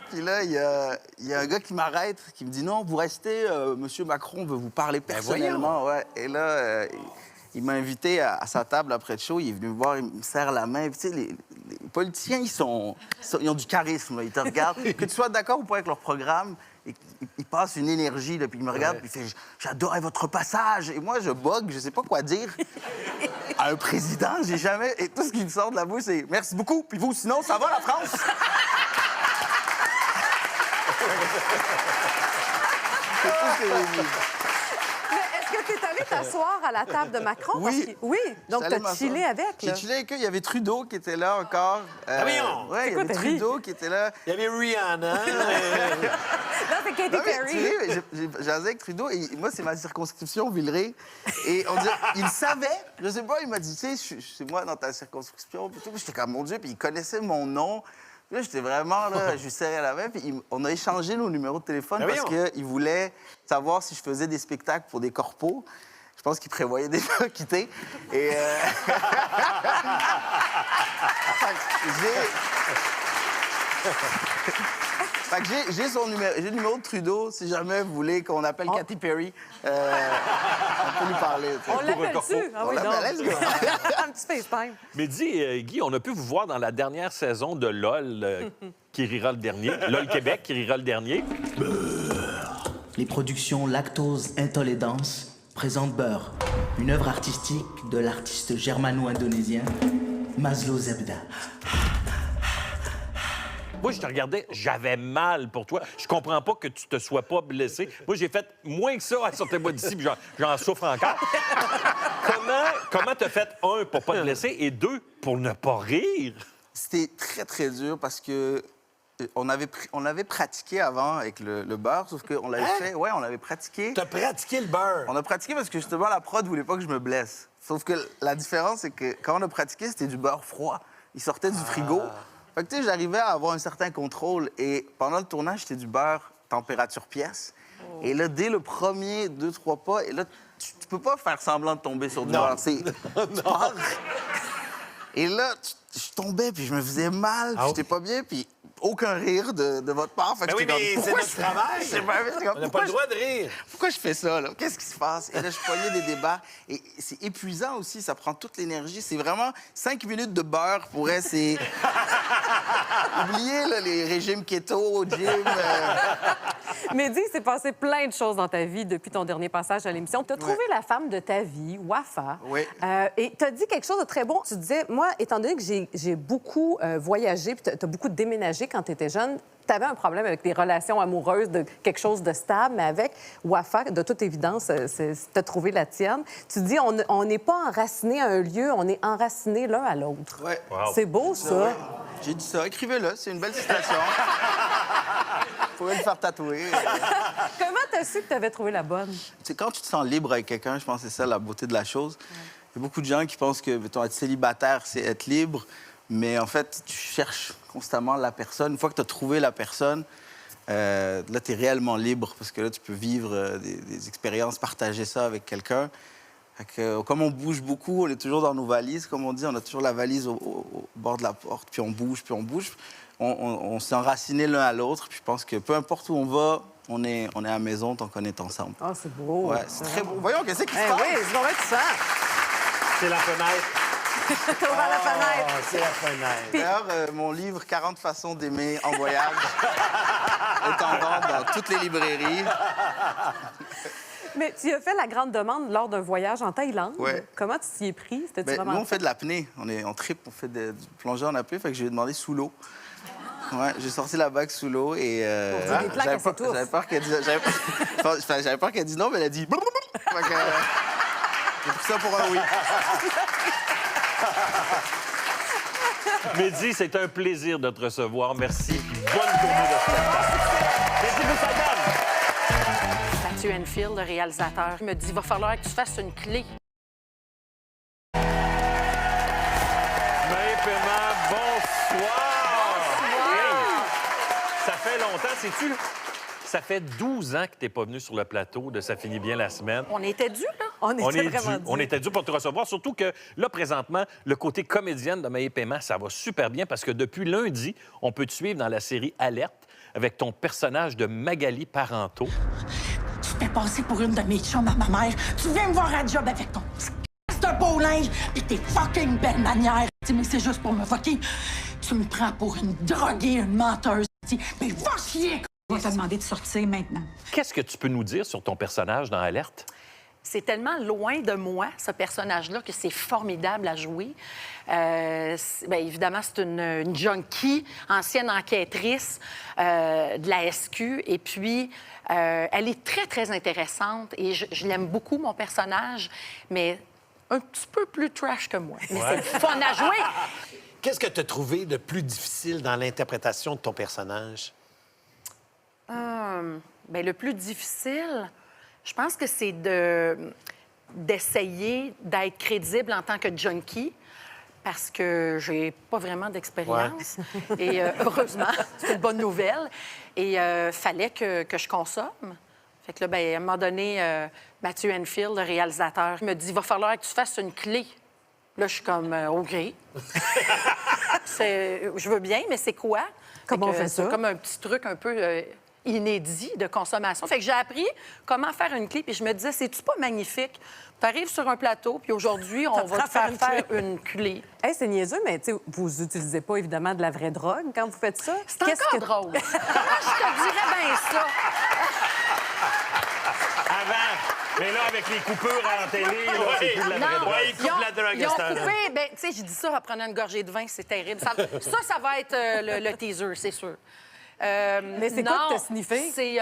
Puis là, il y a un gars qui m'arrête, qui me dit « Non, vous restez, Monsieur Macron veut vous parler personnellement. » Ouais. Et là... il m'a invité à sa table après le show. Il est venu me voir, il me serre la main. Puis, tu sais, les politiciens, ils ont du charisme. Là. Ils te regardent. Que tu sois d'accord ou pas avec leur programme, ils passent une énergie. Là, puis ils me regardent, puis ils font « J'adorais votre passage. » Et moi, je bug, je sais pas quoi dire. À un président, j'ai jamais... Et tout ce qui me sort de la bouche, c'est « Merci beaucoup. Puis vous, sinon, ça va, la France? » C'est tout ce que j'ai dit. Est-ce que tu es allé t'asseoir à la table de Macron? Oui. Oui. Donc, tu as chillé avec, là. J'ai chillé avec eux. Il y avait Trudeau qui était là encore. voyons! Oui, il y avait Trudeau qui était là. Il y avait Rihanna. Là, c'est Katy Perry. J'ai jasé avec Trudeau. Et moi, c'est ma circonscription, Villeray. Et on dirait, il savait. Je sais pas, il m'a dit, tu sais, c'est moi dans ta circonscription. Puis j'étais comme, mon Dieu. Puis il connaissait mon nom. Puis là, j'étais vraiment là, je lui serrais la main. Puis on a échangé nos numéros de téléphone parce qu'il voulait savoir si je faisais des spectacles pour des corpos. Je pense qu'il prévoyait déjà quitter. Et j'ai le numéro de Trudeau, si jamais vous voulez qu'on appelle Katy Perry. On peut lui parler. On l'appelle-tu? Ah oui, non. Un petit FaceTime. Mais dis, Guy, on a pu vous voir dans la dernière saison de LOL, qui rira le dernier. LOL Québec, qui rira le dernier. Les productions Lactose Intolédance présentent Beurre, une œuvre artistique de l'artiste germano-indonésien Maslow Zebda. Moi, je te regardais, j'avais mal pour toi. Je comprends pas que tu te sois pas blessé. Moi, j'ai fait moins que ça à sortir-moi d'ici, puis j'en souffre encore. Comment t'as fait, un, pour pas te blesser, et deux, pour ne pas rire? C'était très, très dur parce que on avait pratiqué avant avec le beurre, sauf qu'on l'avait fait... Ouais, on avait pratiqué. T'as pratiqué le beurre. On a pratiqué parce que justement, la prod voulait pas que je me blesse. Sauf que la différence, c'est que quand on a pratiqué, c'était du beurre froid. Il sortait du frigo. Fait que, tu sais, j'arrivais à avoir un certain contrôle. Et pendant le tournage, c'était du beurre température pièce. Et là, dès le premier 2-3 pas, et là, tu peux pas faire semblant de tomber sur du beurre. Tu pars. Et là, je tombais, puis je me faisais mal, puis j'étais pas bien, puis aucun rire de votre part. Fait que Ben oui, j'étais mais comme, c'est pourquoi notre travail. j'étais comme, On n'a pas le droit de rire. pourquoi je fais ça, là? Qu'est-ce qui se passe? Et là, je pognais des débats. Et c'est épuisant aussi, ça prend toute l'énergie. C'est vraiment 5 minutes de beurre pourrait, c'est... Oubliez, là, les régimes keto au gym. Mehdi, il s'est passé plein de choses dans ta vie depuis ton dernier passage à l'émission. Tu as trouvé la femme de ta vie, Wafa. Oui. Et tu as dit quelque chose de très bon. Tu disais, moi, étant donné que j'ai beaucoup voyagé, puis tu as beaucoup déménagé quand tu étais jeune, tu avais un problème avec les relations amoureuses, de quelque chose de stable, mais avec Wafa, de toute évidence, tu as trouvé la tienne. Tu dis, on n'est pas enraciné à un lieu, on est enraciné l'un à l'autre. Ouais. Wow. C'est beau, ça. Ouais. J'ai dit ça. Écrivez-le, c'est une belle citation. Vous pouvez le faire tatouer. Comment tu as su que tu avais trouvé la bonne? C'est quand tu te sens libre avec quelqu'un, je pense que c'est ça la beauté de la chose. Il y a beaucoup de gens qui pensent que mettons, être célibataire, c'est être libre. Mais en fait, tu cherches constamment la personne. Une fois que tu as trouvé la personne, là, tu es réellement libre parce que là, tu peux vivre des expériences, partager ça avec quelqu'un. Fait que, comme on bouge beaucoup, on est toujours dans nos valises, comme on dit, on a toujours la valise au bord de la porte, puis on bouge, puis on bouge. On s'est enracinés l'un à l'autre, puis je pense que peu importe où on va, on est à la maison tant qu'on est ensemble. Ah, c'est beau. Ouais, c'est très beau. Voyons, qu'est-ce qui se passe? Oui, c'est bon, tu sens. C'est la fenêtre. T'as ouvert la fenêtre. Ah, c'est la fenêtre. D'ailleurs, mon livre « 40 façons d'aimer en voyage » est en vente dans toutes les librairies. Mais tu as fait la grande demande lors d'un voyage en Thaïlande. Ouais. Comment tu t'y es pris? C'était Ben, vraiment nous, on fait de l'apnée. On tripe, on fait du plongée en apnée. Fait que je lui ai demandé sous l'eau. Ouais, j'ai sorti la bague sous l'eau et... dire des plans qu'elle s'étouffe. j'avais peur qu'elle dise... J'avais peur qu'elle dise non, mais elle a dit... Fait que, j'ai pris ça pour un oui. Mehdi, c'est un plaisir de te recevoir. Merci. Bonne tournée de spectacle. Mehdi Boussaïdan. Mathieu Enfield, le réalisateur, me dit, il va falloir que tu fasses une clé. Maë Paiement, bonsoir. Hey, ça fait longtemps, sais-tu? Ça fait 12 ans que tu n'es pas venu sur le plateau de Ça finit bien la semaine. On était dû, là? On était vraiment On était dû pour te recevoir, surtout que là, présentement, le côté comédienne de Maë Paiement, ça va super bien parce que depuis lundi, on peut te suivre dans la série Alerte avec ton personnage de Magali Parenteau. Tu t'es passé pour une de mes chums à ma mère. Tu viens me voir à job avec ton petit de beau linge pis tes fucking belles manières. Mais c'est juste pour me fucker. Tu me prends pour une droguée, une menteuse. Mais va chier! On va te demander de sortir maintenant. Qu'est-ce que tu peux nous dire sur ton personnage dans Alerte? C'est tellement loin de moi, ce personnage-là, que c'est formidable à jouer. Bien, évidemment, c'est une junkie, ancienne enquêtrice de la SQ. Et puis, elle est très, très intéressante. Et je l'aime beaucoup, mon personnage, mais un petit peu plus trash que moi. Mais c'est fun à jouer. Qu'est-ce que tu as trouvé de plus difficile dans l'interprétation de ton personnage? Bien, le plus difficile, je pense que c'est d'essayer d'être crédible en tant que junkie, parce que j'ai pas vraiment d'expérience. Ouais. Et heureusement, c'est une bonne nouvelle. Et fallait que je consomme. Fait que là, bien, à un moment donné, Mathieu Enfield, le réalisateur, me dit, il va falloir que tu fasses une clé. Là, je suis comme, OK. Je veux bien, mais c'est quoi? Comment on fait ça? C'est comme un petit truc un peu... inédit de consommation. Fait que j'ai appris comment faire une clé, puis je me disais, c'est-tu pas magnifique? Tu arrives sur un plateau, puis aujourd'hui, on va te faire une clé. Hey, c'est niaiseux, mais vous utilisez pas évidemment de la vraie drogue quand vous faites ça. C'est encore drôle. Je te dirais bien ça. Avant! Mais là, avec les coupures à la télé, là, c'est plus de la vraie drogue. Ils coupent la drogue Ils à ont cette heure-là. coupé, bien, tu sais, j'ai dit ça en prenant une gorgée de vin, c'est terrible. Ça va être le teaser, c'est sûr. Mais c'est quoi que t'as sniffé? C'est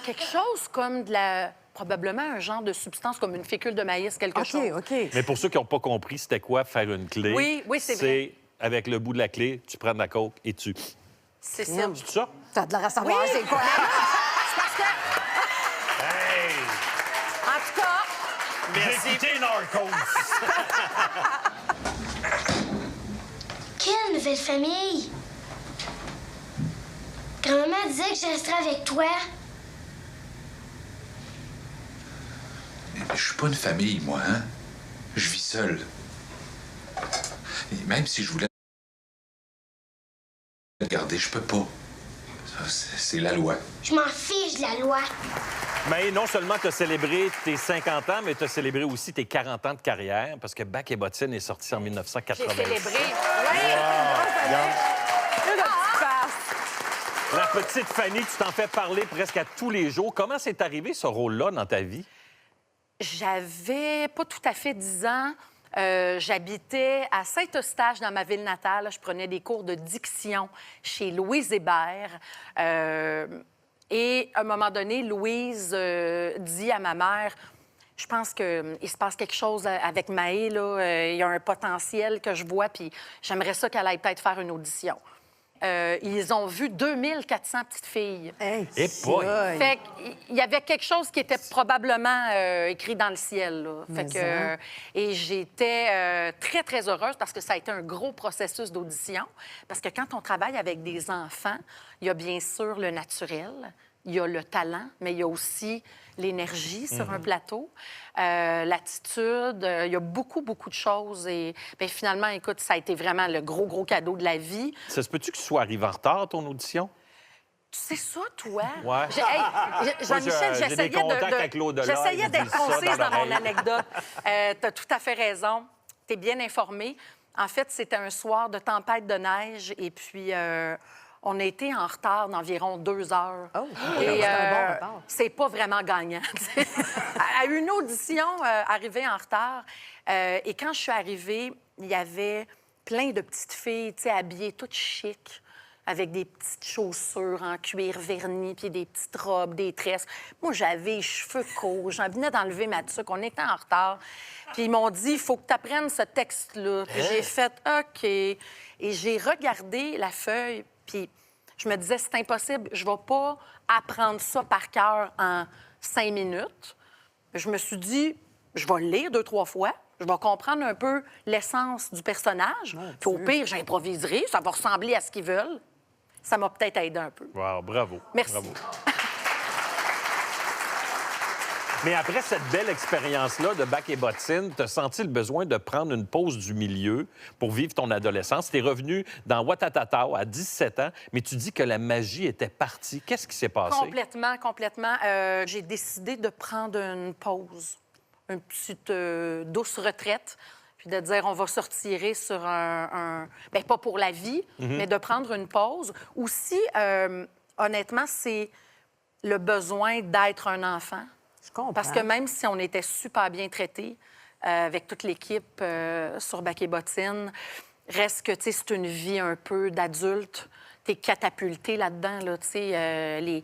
quelque chose comme probablement un genre de substance comme une fécule de maïs, quelque chose. OK. Mais pour ceux qui n'ont pas compris, c'était quoi faire une clé? Oui, c'est vrai. C'est avec le bout de la clé, tu prends de la coke et tu... C'est ça. Crème. C'est ça? T'as de la savoir, Oui. c'est quoi? C'est parce que, Hey! en tout cas, J'ai écouté Narcos. Quelle nouvelle famille? Grand-maman disait que je resterais avec toi. Je suis pas une famille, moi, hein? Je vis seul. Et même si je voulais le garder, je peux pas. Ça, c'est la loi. Je m'en fiche de la loi. Mais non seulement tu as célébré tes 50 ans, mais tu as célébré aussi tes 40 ans de carrière, parce que Bac et Bottine est sorti en j'ai 1980. célébré. La petite Fanny, tu t'en fais parler presque à tous les jours. Comment c'est arrivé, ce rôle-là, dans ta vie? J'avais pas tout à fait 10 ans. J'habitais à Saint-Eustache, dans ma ville natale. Je prenais des cours de diction chez Louise Hébert. Et à un moment donné, Louise dit à ma mère, je pense qu'il se passe quelque chose avec Maë, là. Il y a un potentiel que je vois, puis j'aimerais ça qu'elle aille peut-être faire une audition. Ils ont vu 2400 petites filles. Hey, Eh boy! Fait qu'il y avait quelque chose qui était probablement écrit dans le ciel. Là. Fait que, et j'étais très, très heureuse parce que ça a été un gros processus d'audition. Parce que quand on travaille avec des enfants, il y a bien sûr le naturel, il y a le talent, mais il y a aussi l'énergie sur un plateau, l'attitude. Il y a beaucoup, beaucoup de choses. Et bien, finalement, écoute, ça a été vraiment le gros, gros cadeau de la vie. Ça se peut-tu que tu sois arrivé en retard, ton audition? C'est ça, toi? Ouais. Jean-Michel, j'ai des contacts avec l'au-delà, j'essayais ils d'être disent ça concise dans dans mon l'oreille. anecdote. Tu as tout à fait raison. Tu es bien informé. En fait, c'était un soir de tempête de neige et puis on a été en retard d'environ 2 heures. Oh, et c'est un bon retard. c'est pas vraiment gagnant. À une audition, arrivée en retard. Et quand je suis arrivée, il y avait plein de petites filles, tu sais, habillées toutes chic, avec des petites chaussures en cuir verni, puis des petites robes, des tresses. Moi, j'avais les cheveux courts, j'en venais d'enlever ma tuque, on était en retard. Puis ils m'ont dit, il faut que tu apprennes ce texte-là. Puis j'ai fait, OK. Et j'ai regardé la feuille, puis je me disais, c'est impossible, je vais pas apprendre ça par cœur en 5 minutes. Je me suis dit, je vais le lire 2-3 fois. Je vais comprendre un peu l'essence du personnage. Puis au pire, j'improviserai. Ça va ressembler à ce qu'ils veulent. Ça m'a peut-être aidé un peu. Wow, bravo. Merci. Bravo. Mais après cette belle expérience-là de Bac et Bottine, tu as senti le besoin de prendre une pause du milieu pour vivre ton adolescence. Tu es revenu dans Ouattatata à 17 ans, mais tu dis que la magie était partie. Qu'est-ce qui s'est passé? Complètement, complètement. J'ai décidé de prendre une pause, une petite douce retraite, puis de dire on va se retirer sur bien, pas pour la vie, mais de prendre une pause. Aussi, honnêtement, c'est le besoin d'être un enfant. Je comprends. Parce que même si on était super bien traités avec toute l'équipe sur Bac et Bottine, reste que, tu sais, c'est une vie un peu d'adulte. T'es catapulté là-dedans, là, tu sais,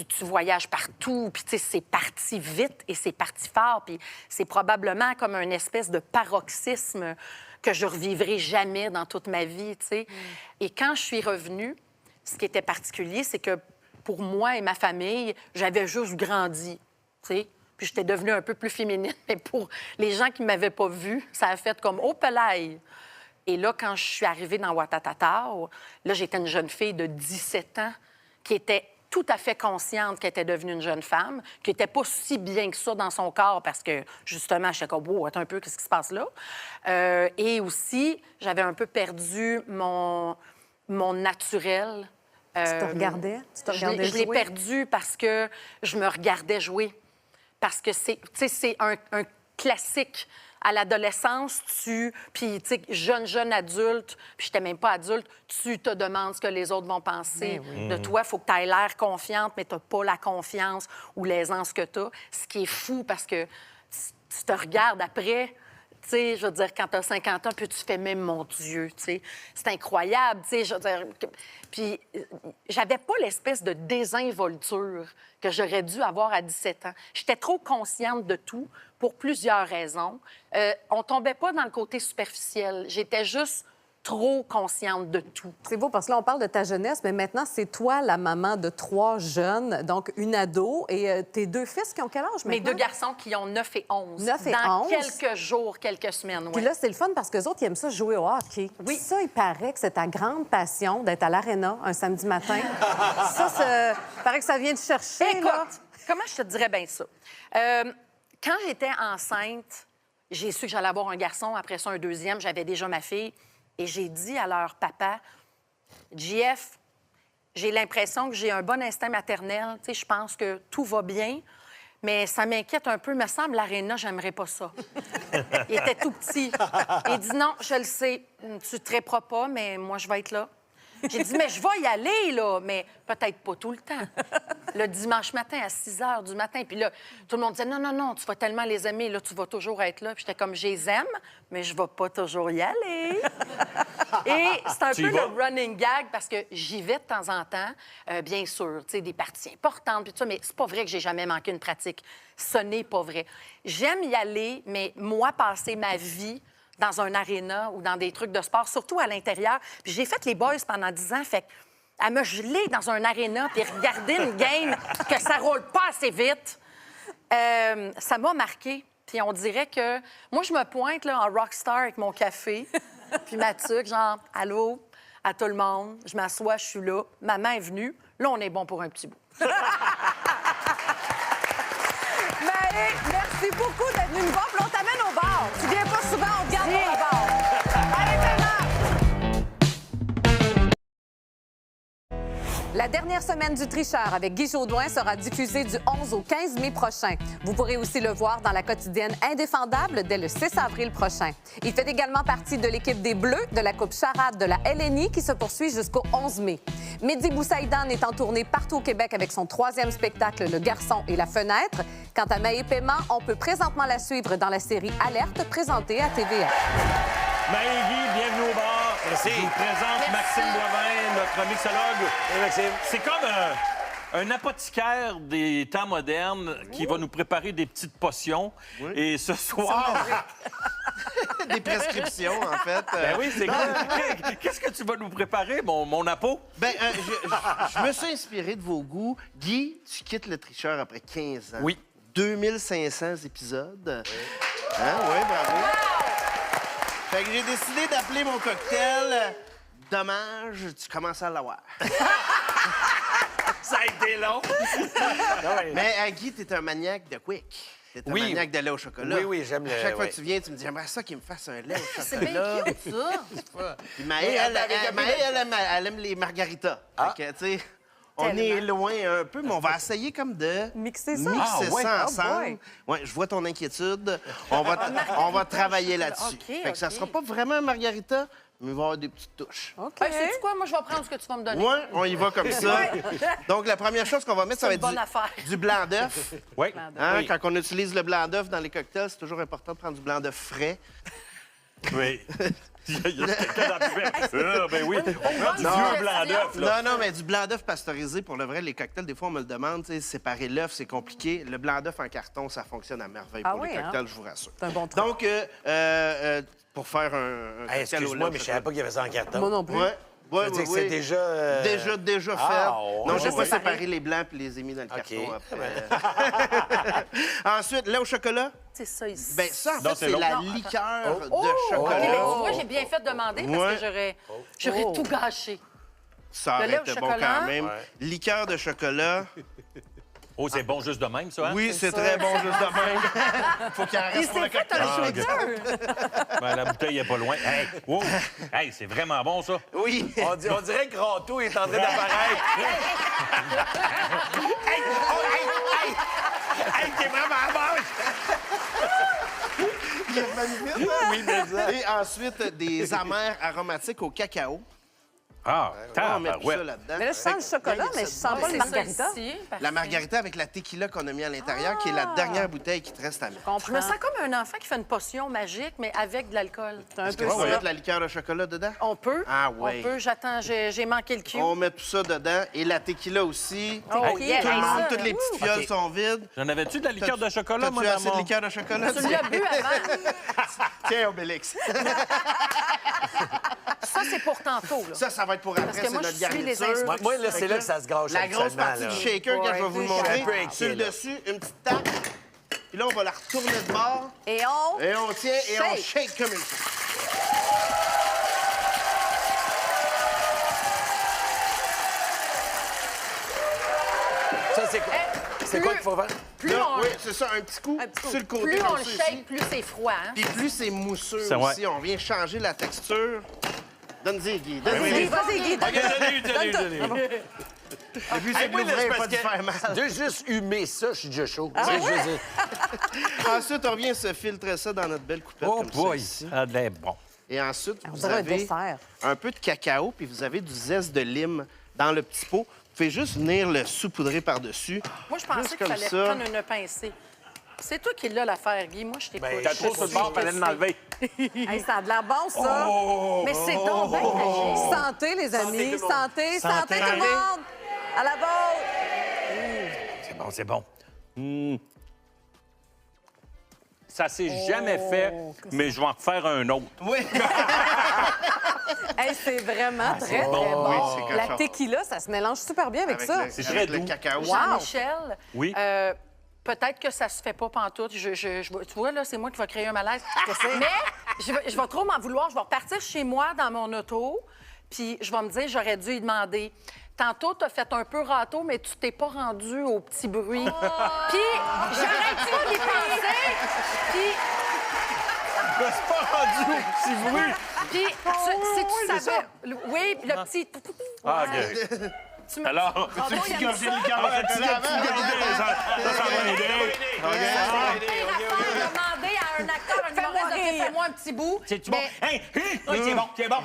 tu voyages partout, puis tu sais, c'est parti vite et c'est parti fort, puis c'est probablement comme une espèce de paroxysme que je revivrai jamais dans toute ma vie, tu sais. Et quand je suis revenue, ce qui était particulier, c'est que pour moi et ma famille, j'avais juste grandi, tu sais. Puis j'étais devenue un peu plus féminine, mais pour les gens qui ne m'avaient pas vue, ça a fait comme « Oh, pelaille! » Et là, quand je suis arrivée dans Ouattatata, là, j'étais une jeune fille de 17 ans qui était tout à fait consciente qu'elle était devenue une jeune femme, qui n'était pas si bien que ça dans son corps parce que, justement, j'étais comme « Wow, attends un peu, qu'est-ce qui se passe là? » Et aussi, j'avais un peu perdu mon naturel. Tu te regardais? Tu te regardais Je l'ai jouer? perdu parce que je me regardais jouer. Parce que c'est un classique. À l'adolescence, puis, tu sais, jeune adulte, puis j'étais même pas adulte, tu te demandes ce que les autres vont penser de toi. Il faut que tu aies l'air confiante, mais tu n'as pas la confiance ou l'aisance que tu as. Ce qui est fou parce que tu te regardes après. Tu sais, je veux dire, quand tu as 50 ans, puis tu fais même, mon Dieu, tu sais, c'est incroyable, tu sais, je veux dire... Puis j'avais pas l'espèce de désinvolture que j'aurais dû avoir à 17 ans. J'étais trop consciente de tout pour plusieurs raisons. On tombait pas dans le côté superficiel. J'étais juste trop consciente de tout. C'est beau parce que là, on parle de ta jeunesse, mais maintenant, c'est toi la maman de 3 jeunes, donc une ado, et tes 2 fils qui ont quel âge maintenant? Mes 2 garçons qui ont 9 et 11. 9 et dans 11. quelques jours, quelques semaines, Puis oui. là, c'est le fun parce qu'eux autres, ils aiment ça jouer au hockey. Oui. Ça, il paraît que c'est ta grande passion d'être à l'aréna un samedi matin. Ça, il paraît que ça vient te chercher, Écoute, là. comment je te dirais bien ça? Quand j'étais enceinte, j'ai su que j'allais avoir un garçon, après ça un deuxième, j'avais déjà ma fille, et j'ai dit à leur papa, JF, j'ai l'impression que j'ai un bon instinct maternel, tu sais, je pense que tout va bien, mais ça m'inquiète un peu, me semble, l'aréna, j'aimerais pas ça. Il était tout petit. Il dit, non, je le sais, tu te tréperas pas, mais moi, je vais être là. J'ai dit, mais je vais y aller, là, mais peut-être pas tout le temps. Le dimanche matin, à 6 h du matin. Puis là, tout le monde disait, non, non, non, tu vas tellement les aimer, là, tu vas toujours être là. Puis j'étais comme, je les aime, mais je vais pas toujours y aller. Et c'est un peu le running gag parce que j'y vais de temps en temps, bien sûr, tu sais, des parties importantes, puis tout ça, mais c'est pas vrai que j'ai jamais manqué une pratique. Ce n'est pas vrai. J'aime y aller, mais moi, passer ma vie dans un aréna ou dans des trucs de sport, surtout à l'intérieur. Puis j'ai fait les boys pendant 10 ans, fait à me geler dans un aréna puis regarder une game que ça roule pas assez vite, ça m'a marqué. Puis on dirait que... Moi, je me pointe là, en rockstar avec mon café puis ma tuque, genre « Allô » à tout le monde. Je m'assois, je suis là. Maman est venue. Là, on est bon pour un petit bout. Maë, merci beaucoup d'être venue nous voir. Puis on t'amène au bar. Tu viens pas souvent, on te garde au bar. Allez, Théma! La dernière semaine du Tricheur avec Guy Jodoin sera diffusée du 11 au 15 mai prochain. Vous pourrez aussi le voir dans la quotidienne Indéfendable dès le 6 avril prochain. Il fait également partie de l'équipe des Bleus de la Coupe Charade de la LNI qui se poursuit jusqu'au 11 mai. Mehdi Boussaïdan est en tournée partout au Québec avec son 3e spectacle Le Garçon et la Fenêtre. Quant à Maë Paiement, on peut présentement la suivre dans la série Alerte présentée à TVA. Maë et Guy, bienvenue au bar. Merci. Je vous présente Maxime Boivin, notre mixologue. Hey, Maxime. C'est comme un apothicaire des temps modernes qui va nous préparer des petites potions. Oui. Et ce soir... Des prescriptions, en fait. Ben oui, c'est cool. Qu'est-ce que tu vas nous préparer, mon apo? Ben, je me suis inspiré de vos goûts. Guy, tu quittes le Tricheur après 15 ans. Oui. 2500 épisodes. Oui. Hein? Oui, bravo. Wow! Fait que j'ai décidé d'appeler mon cocktail Dommage, tu commences à l'avoir. Ça a été long. Mais Guy, t'es un maniaque de quick. T'es un maniaque de lait au chocolat. Oui, j'aime le... À chaque fois que tu viens, tu me dis, j'aimerais ça qu'il me fasse un lait au chocolat. C'est bien cute, ça. Puis Maë, elle aime les margaritas. Fait que, tu sais, on est loin un peu, mais on va essayer comme de mixer ça, ensemble. Ouais, je vois ton inquiétude. On va travailler là-dessus. Fait que ça sera pas vraiment un margarita, mais il va y avoir des petites touches. OK. Sais-tu quoi? Moi, je vais prendre ce que tu vas me donner. Oui, on y va comme ça. Donc, la première chose qu'on va mettre, ça va être du blanc d'œuf. Oui. Hein? Quand on utilise le blanc d'œuf dans les cocktails, c'est toujours important de prendre du blanc d'œuf frais. Oui. Il y a quelqu'un dans le pubère. Ben oui, on prend du vieux blanc d'œuf, là. Non, mais du blanc d'œuf pasteurisé, pour le vrai, les cocktails, des fois, on me le demande, tu sais, séparer l'œuf, c'est compliqué. Le blanc d'œuf en carton, ça fonctionne à merveille pour les cocktails, je vous rassure. C'est un bon truc. Donc, pour faire un cocktail excuse-moi, mais je savais pas qu'il y avait ça en carton. Moi non plus. Oui, c'est déjà... Déjà fait. Non, j'ai pas séparé les blancs puis les ai mis dans le carton après. Ensuite, lait au chocolat. C'est ça ici. Bien, ça, en fait, c'est la liqueur de chocolat. Okay, mais tu vois, j'ai bien fait de demander parce que j'aurais tout gâché. Ça aurait été bon quand même. Liqueur de chocolat. Oh, c'est bon juste de même, ça, hein? Oui, c'est très bon juste de même. Faut qu'il en reste pour le cocktail. Ben, la bouteille est pas loin. Hey, wow. Hey, c'est vraiment bon, ça. Oui. On dirait que Rato est en train d'apparaître. Hey, t'es vraiment bon! Il est magnifique. Oui, mais ça. Et ensuite, des amers aromatiques au cacao. Ah, on met tout ça là-dedans. Mais là, je sens le chocolat, mais je sens pas le margarita. La margarita avec la tequila qu'on a mis à l'intérieur, qui est la dernière bouteille qui te reste à mettre. Je me sens comme un enfant qui fait une potion magique, mais avec de l'alcool. Est-ce qu'on va mettre de la liqueur de chocolat dedans? On peut. Ah oui. On peut. J'attends. J'ai manqué le cue. On met tout ça dedans. Et la tequila aussi. Oh, tout le monde, toutes les petites fioles sont vides. J'en avais-tu de la liqueur de chocolat, moi, T'as-tu assez de liqueur de chocolat? Tu l'as bu avant. Tiens, Obélix. Ça, c'est pour tantôt. Là. Ça va être pour après, Parce que c'est moi, notre je suis les garniture. Moi, là, c'est là que ça se gâche La grosse habituellement, partie là. du shaker que je vais vous le Je suis montrer. un peu inquiet, Sur le là. dessus, une petite tape. Puis là, on va la retourner de bord. Et on... Et on tient et on Shake. shake comme il faut. Ça, c'est quoi? C'est quoi qu'il faut faire? Plus Là, on, oui, c'est ça, un petit coup, sur le côté. plus on comme le ça shake, ici. plus c'est froid. Hein? Puis plus c'est mousseux C'est vrai. aussi. On vient changer la texture. Donne-y, Guy. Vas-y, Donne-y. vas-y, Guy. Le but, c'est de moi, là, l'ouvrir, c'est pas parce de faire que mal. de juste humer ça, je suis déjà chaud. Ah Tu sais, je veux dire. Ensuite, on vient se filtrer ça dans notre belle coupette Oh comme boy, ça ici. ça a de l'air bon. Et ensuite, On vous dirait un avez dessert. un peu de cacao, puis vous avez du zeste de lime dans le petit pot. Vous pouvez juste venir le saupoudrer par-dessus. Moi, je pensais Juste qu'il comme fallait ça. prendre une pincée. C'est toi qui l'as l'affaire, Guy. Moi, je t'écoute. Ben, T'as trop sur le bord, fallait l'enlever. Hey, ça a de la bon, ça. Mais c'est donc bien magique. Santé, les amis. Santé, santé, tout le monde. À la vôtre. C'est bon, c'est bon. Ça s'est jamais fait, mais je vais en refaire un autre. Oui. Hey, c'est vraiment très, bon. très bon. Oui, c'est La cochon. tequila, ça se mélange super bien avec ça. C'est avec très le doux. cacao. Wow. Jean-Michel, Oui. peut-être que ça se fait pas pantoute. Tu vois, là, c'est moi qui vais créer un malaise. Mais je vais trop m'en vouloir. Je vais repartir chez moi dans mon auto, puis je vais me dire, j'aurais dû y demander. Tantôt, tu as fait un peu râteau, mais tu t'es pas rendu au petit bruit. Puis j'aurais dû y penser. Puis... Je suis pas rendu au petit bruit. Puis, si tu savais... Oui, puis le petit... Ah, OK. Alors, Pardon, il y a gorgée ça. de liqueur au chocolat avant. ça va aider. Demander à un acteur, un humoriste, de dire, fais-moi un petit bout. C'est-tu bon? Mais- Hein? Oui, c'est bon, c'est bon.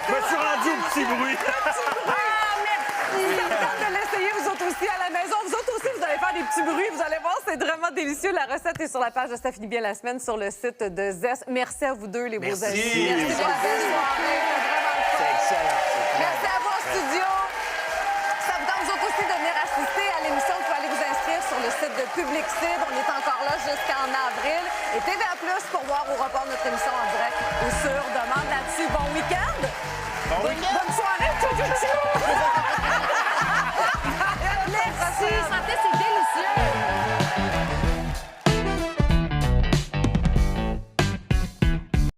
Je me suis rendu au petit bruit. Si ça vous tente de l'essayer, vous autres aussi à la maison. Vous autres aussi, vous allez faire des petits bruits. Vous allez voir, c'est vraiment délicieux. La recette est sur la page de Ça finit bien la semaine sur le site de Zest. Merci à vous deux, les beaux amis. Merci pour la belle soirée. C'était vraiment le fun. C'est excellent. Merci à vous en studio. Ça vous tente, vous autres aussi, de venir assister à l'émission. Vous pouvez aller vous inscrire sur le site de Public Cid. On est encore là jusqu'en avril. Et TVA Plus pour voir ou report notre émission en direct ou sur demande là-dessus. Bon week-end. Bonne soirée. Tchou, tchou, tchou.